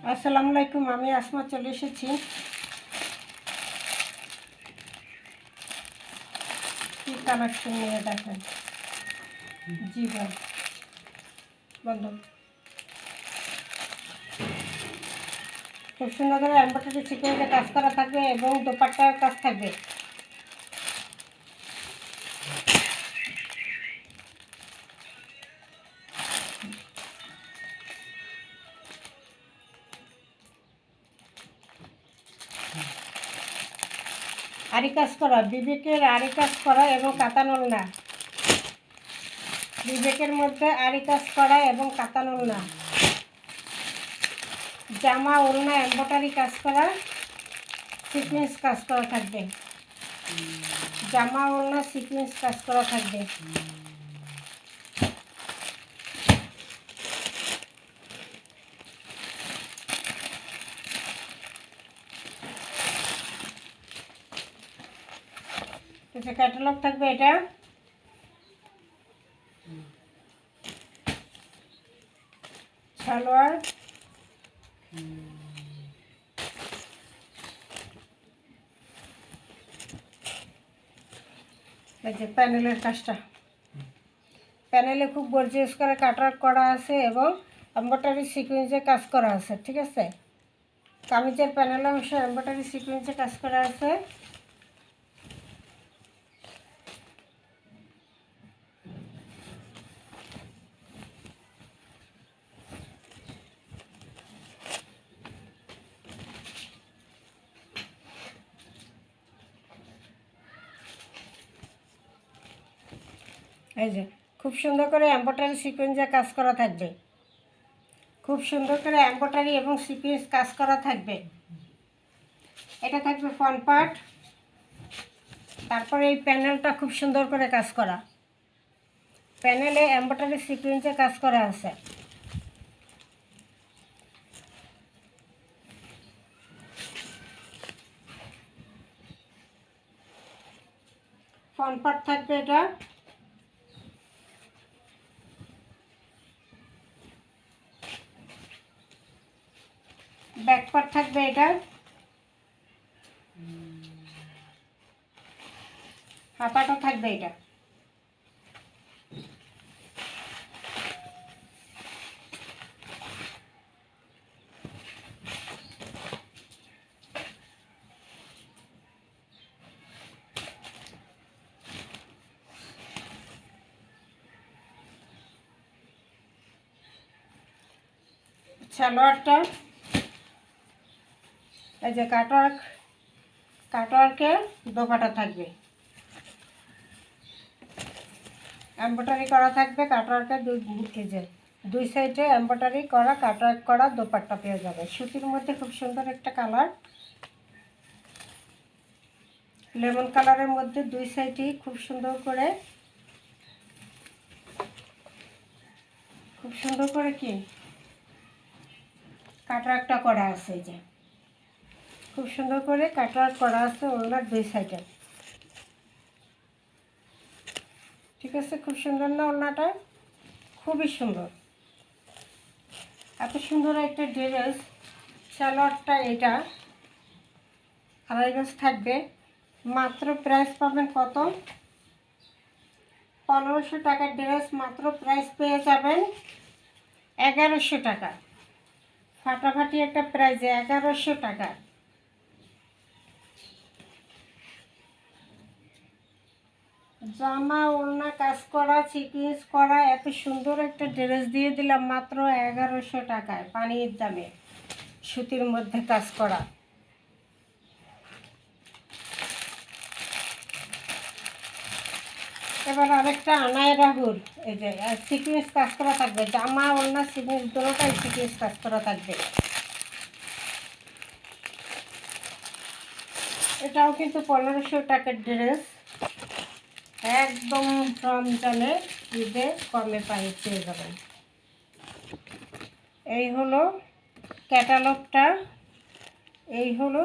আসসালামু আলাইকুম, আমি আসমা চলে এসেছি। কি কালেকশন নিয়ে দেখেন। জি ভাই, বন্ধু খুব সুন্দর করে এমব্রয়ডারি সিকোয়েন্সে কাজ করা থাকবে এবং দোপাট্টার কাজ থাকবে। আরি কাজ করা, বিবেকের আরি কাজ করা এবং কাতানোল না। বিবেকের মধ্যে আরি কাজ করা এবং কাতানোল না। জামা ওড়না এমব্রয়ডারি কাজ করা, সিকোয়েন্স কাজ করা থাকবে। জামা ওড়না সিকোয়েন্স কাজ করা থাকবে। ক্যাটালগ থাকবে এটা। সালোয়ার, এই যে প্যানেলের কাজটা, প্যানেলে খুব গর্জিয়াস করে কাটওয়ার্ক করা আছে এবং এমব্রয়ডারি সিকোয়েন্সে কাজ করা আছে। ঠিক আছে, কামিজের প্যানেল অংশ এমব্রয়ডারি সিকোয়েন্সে কাজ করা আছে। এই যে খুব সুন্দর করে এমব্রয়ডারি সিকোয়েন্সে কাজ করা থাকবে। খুব সুন্দর করে এমব্রয়ডারি এবং সিকোয়েন্স কাজ করা থাকবে। এটা থাকবে ফ্রন্ট পার্ট। তারপরে এই প্যানেলটা খুব সুন্দর করে কাজ করা, প্যানেলে এমব্রয়ডারি সিকোয়েন্সে কাজ করা আছে। ফ্রন্ট পার্ট থাকবে এটা। ব্যাক পার্ট থাকবে এটা। হাতাটা থাকবে এটা। সালোয়ারটা এই যে কাটওয়ার্কের দোপাটা থাকবে, এমব্রয়ডারি করা থাকবে। কাটওয়ার্কের দুই সাইডে এমব্রয়ডারি করা কাটওয়ার্ক করা দোপাট্টা পেয়ে যাবে। সুতির মধ্যে খুব সুন্দর একটা কালার, লেমন কালারের মধ্যে দুই সাইডেই খুব সুন্দর করে কি কাটওয়ার্কটা করা আছে। এই যে খুব সুন্দর করে কাটওয়ার্ক করা আছে ওনার দুই সাইডে। ঠিক আছে, খুব সুন্দর না ওড়নাটা? খুবই সুন্দর, এত সুন্দর একটা ড্রেস। সালোয়ারটা এটা আড়াই গজ থাকবে। মাত্র প্রাইস পাবেন কত? 1500 টাকার ড্রেস মাত্র প্রাইস পেয়ে যাবেন 1100 টাকা। ফাটাফাটি একটা প্রাইসে 1100 টাকা। জামা ওড়না কাজ করা সিকোয়েন্স করা এত সুন্দর একটা ড্রেস দিয়ে দিলাম মাত্র 1100 টাকায়, পানির দামে, সুতির মধ্যে কাজ করা। এবার আরেকটা আনায় রাহুল, এই যে সিকোয়েন্স কাজ করা থাকবে। জামা ওড়না সিকোয়েন্স দুটোটাই সিকোয়েন্স কাজ করা থাকবে। এটাও কিন্তু 1500 টাকার ড্রেস, একদম রমজানে ঈদে কমে পেয়ে যাবেন। এই হলো ক্যাটালগটা, এই হলো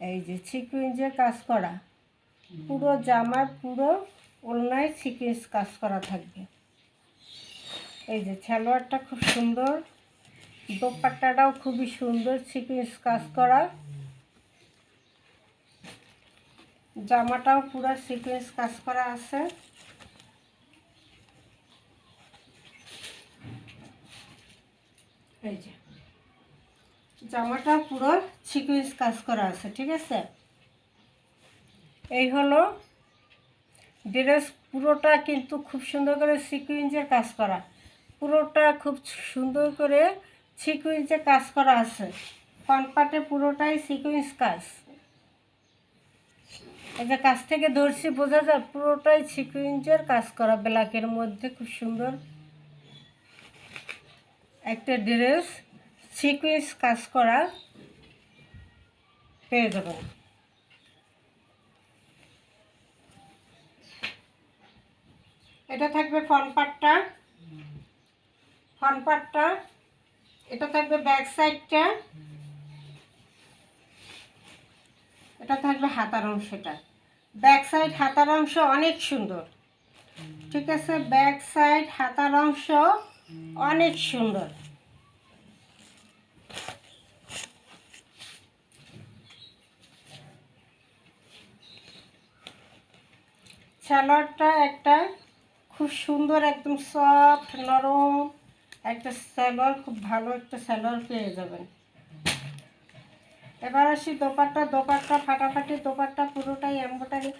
এই যে সিকোয়েন্সের কাজ করা, পুরো জামার পুরো ওড়নায় সিকোয়েন্স কাজ করা থাকবে। এই যে সালোয়ারটা খুব সুন্দর, দোপাট্টাটাও খুবই সুন্দর সিকোয়েন্স কাজ করা, জামাটাও পুরো সিকোয়েন্স কাজ করা আছে। এই যে জামাটা পুরো সিকোয়েন্স কাজ করা আছে, ঠিক আছে। এই হলো ড্রেস, পুরোটা কিন্তু খুব সুন্দর করে সিকোয়েন্সের কাজ করা, পুরোটা খুব সুন্দর করে সিকোয়েন্সের কাজ করা আছে। ফ্রন্ট পার্টে পুরোটাই সিকোয়েন্স কাজ। এই যে কাছ থেকে ধরছি বোঝা যায় পুরোটাই সিকোয়েন্সের কাজ করা, ব্ল্যাকের মধ্যে খুব সুন্দর একটা ড্রেস সিকোয়েন্স কাজ করা পেয়ে যাবেন। এটা থাকবে ফ্রন্ট পার্টটা, এটা থাকবে ব্যাক সাইডটা, এটা থাকবে হাতার অংশটা। ব্যাক সাইড হাতার অংশ অনেক সুন্দর, ঠিক আছে। ব্যাক সাইড হাতার অংশ অনেক সুন্দর। সালোয়ারটা একটা খুব সুন্দর, একদম সফট নরম একটা সালোয়ার, খুব ভালো একটা সালোয়ার পেয়ে যাবেন। এবার আসি দোপাট্টা ফাটাফাটি দোপাট্টা, পুরোটাই এমব্রয়ডারি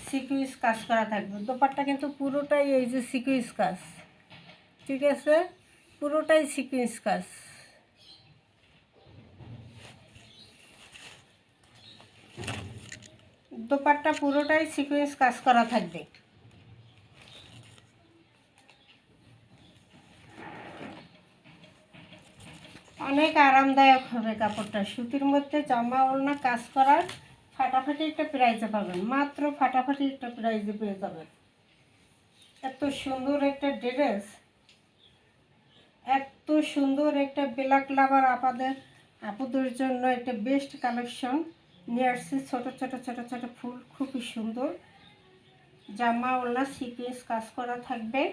সিকুয়েন্স কাজ করা থাকবে। দোপাট্টা কিন্তু পুরোটাই এই যে সিকুয়েন্স কাজ, ঠিক আছে, পুরোটাই সিকুয়েন্স কাজ। দোপাট্টা পুরোটাই সিকুয়েন্স কাজ করা থাকবে। অনেক আরামদায়ক হবে কাপড়টা, সুতির মধ্যে জামা ওড়না কাজ করার ফাটাফাটি একটা প্রাইজে পাবেন, মাত্র ফাটাফাটি একটা প্রাইজে পেয়ে যাবেন। এত সুন্দর একটা ড্রেস, এত সুন্দর একটা ব্ল্যাক লাভার আপুদের জন্য একটা বেস্ট কালেকশন নিয়ে আসছি। ছোটো ছোটো ছোটো ছোটো ফুল, খুবই সুন্দর জামা ওড়না সিকুয়েন্স কাজ করা থাকবে।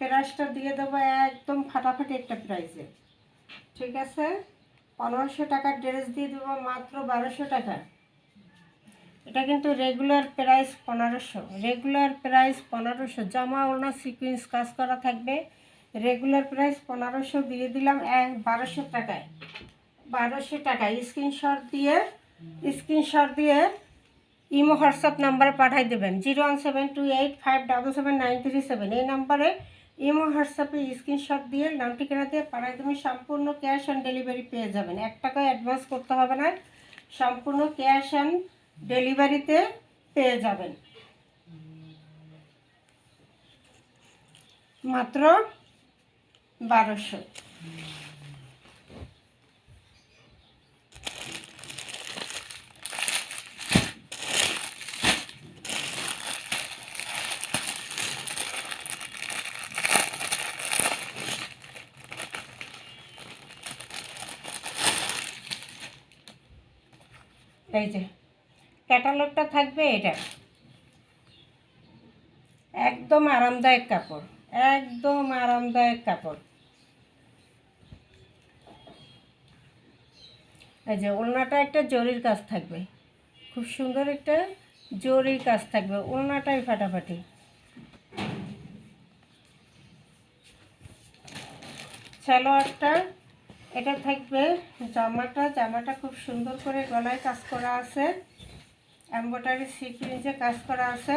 প্রাইসটা দিয়ে দেবো একদম ফাটাফাটি একটা প্রাইসে, ঠিক আছে। 1500 টাকার ড্রেস দিয়ে দেবো মাত্র 1200 টাকা। এটা কিন্তু রেগুলার প্রাইস 1500, রেগুলার প্রাইস 1500। জামা ওড়না সিকুয়েন্স কাজ করা থাকবে, রেগুলার প্রাইস 1500 দিয়ে দিলাম 1200 টাকায়। 1200 টাকায় স্ক্রিনশট দিয়ে ইমো হোয়াটসঅ্যাপ নাম্বারে পাঠিয়ে দেবেন 01728577937। এই নাম্বারে ইমো হোয়াটসঅ্যাপে স্ক্রিনশট দিয়ে নাম ঠিকানা দিয়ে পাঠিয়ে দেবেন। সম্পূর্ণ ক্যাশ অন ডেলিভারি পেয়ে যাবেন, 1 টাকা অ্যাডভান্স করতে হবে না, সম্পূর্ণ ক্যাশ অন ডেলিভারিতে পেয়ে যাবেন মাত্র 1200। এই যে ক্যাটালগটা থাকবে, এটা একদম আরামদায়ক কাপড়, একদম আরামদায়ক কাপড়। এই যে ওড়নাটা একটা জরির কাজ থাকবে, খুব সুন্দর একটা জরির কাজ থাকবে, ওড়নাটাই ফাটাফাটি। সালোয়ারটা এটা থাকবে, জামাটা খুব সুন্দর করে গলায় কাজ করা আছে, এমব্রয়ডারি সিকুয়েন্সে কাজ করা আছে।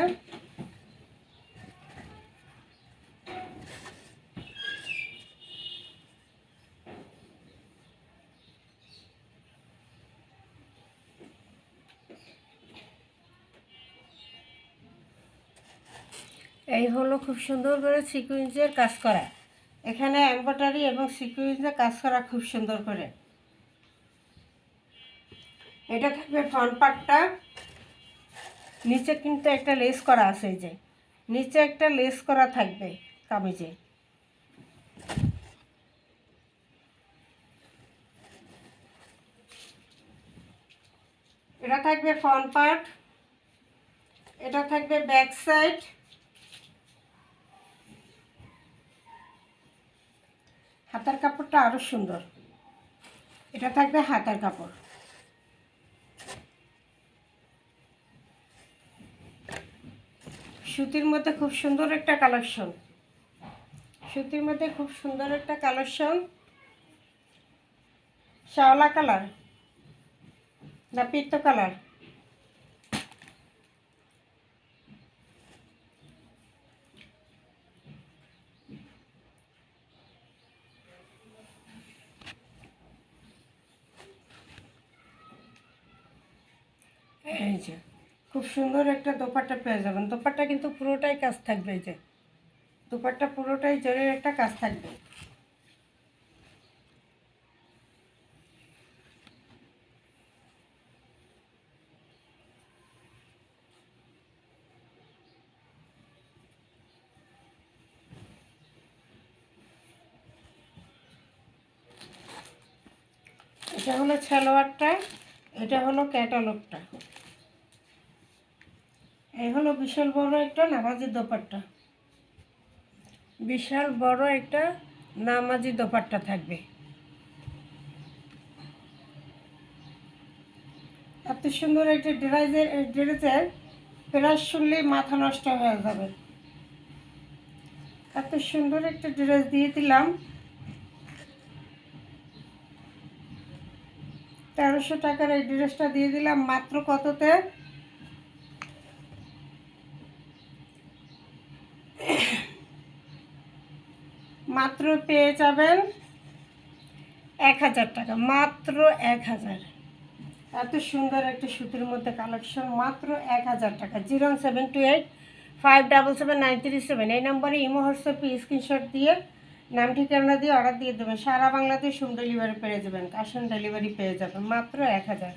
এই হলো খুব সুন্দর করে সিকুয়েন্সের কাজ করা, এখানে এমব্রয়ডারি এবং সিকুয়েন্সের কাজ করা খুব সুন্দর করে। এটা থাকবে ফ্রন্ট পার্টটা, নিচে কিন্তু একটা লেস করা আছে, এই যে নিচে একটা লেস করা থাকবে কামিজে। এটা থাকবে ফ্রন্ট পার্ট, এটা থাকবে ব্যাক সাইড, হাতার কাপড়টা আরও সুন্দর, এটা থাকবে হাতার কাপড়। সুতির মধ্যে খুব সুন্দর একটা কালেকশন, সুতির মধ্যে খুব সুন্দর একটা কালেকশন। শ্যাওলা কালার না পিত্ত কালার, এই যে খুব সুন্দর একটা দোপাট্টা পেয়ে যাবেন। দোপাট্টা কিন্তু পুরোটাই কাজ থাকবে, এই যে দোপাট্টা পুরোটাই জরির একটা কাজ থাকবে। এটা হলো সালোয়ারটা, এটা হলো ক্যাটালগটা। এই হলো বিশাল বড় একটা নামাজি দোপাট্টা, বিশাল বড় একটা নামাজি দোপাট্টা থাকবে। এত সুন্দর একটা ড্রেসের প্রাইস শুনলেই মাথা নষ্ট হয়ে যাবে। এত সুন্দর একটা ড্রেস দিয়ে দিলাম 1300 টাকার। এই ড্রেসটা দিয়ে দিলাম মাত্র কততে? মাত্র পেয়ে যাবেন 1000 টাকা, মাত্র 1000। এত সুন্দর একটা সুতির মধ্যে কালেকশন, মাত্র 1000 টাকা। 07285777937 এই নম্বরে ইমো হোয়াটসঅ্যাপে স্ক্রিনশট দিয়ে নাম ঠিকানা দিয়ে অর্ডার দিয়ে দেবেন। সারা বাংলাদেশ হোম ডেলিভারি পেয়ে যাবেন, ক্যাশ অন ডেলিভারি পেয়ে যাবেন মাত্র 1000।